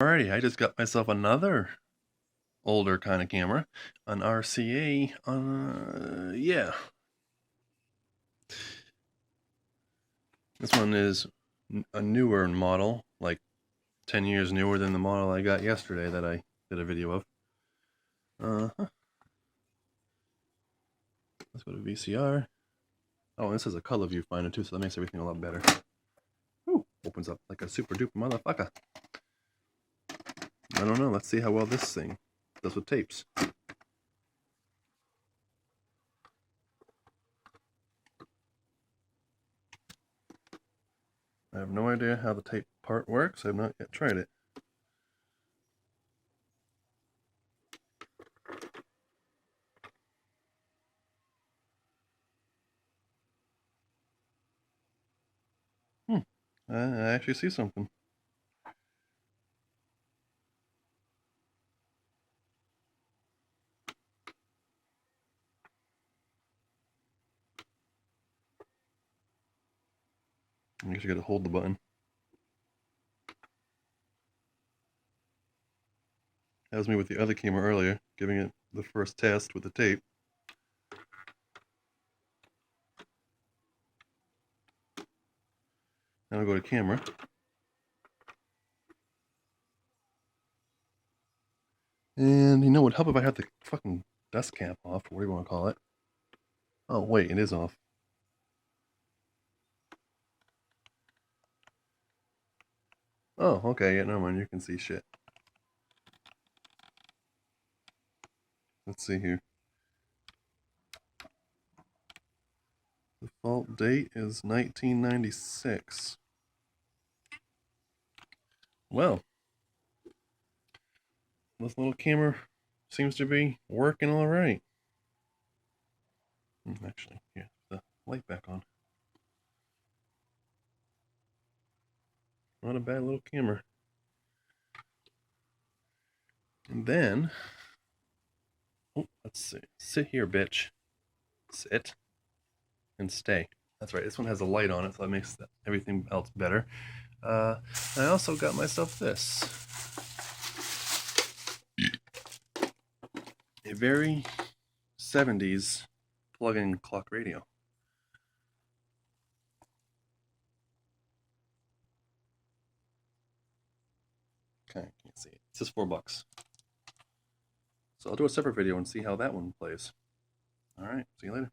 Alrighty, I just got myself another older kind of camera, an RCA. Yeah, this one is a newer model, like 10 years newer than the model I got yesterday that I did a video of. Let's go to VCR. Oh, this is a color viewfinder too, so that makes everything a lot better. Ooh, opens up like a super duper motherfucker. I don't know, let's see how well this thing does with tapes. I have no idea how the tape part works. I have not yet tried it. I actually see something. I guess you gotta hold the button. That was me with the other camera earlier, giving it the first test with the tape. Now I'll go to camera. And you know what would help if I had the fucking dust cap off, or what do you want to call it? Oh wait, it is off. Oh, okay, yeah, never mind, you can see shit. Let's see here. Default date is 1996. Well, this little camera seems to be working all right. Actually, yeah, the light back on. Not a bad little camera. And then, oh, let's see. Sit here, bitch. Sit and stay. That's right. This one has a light on it, so that makes everything else better. I also got myself this. A very 70s plug-in clock radio. Okay, can't see it. It's just $4. So I'll do a separate video and see how that one plays. All right, see you later.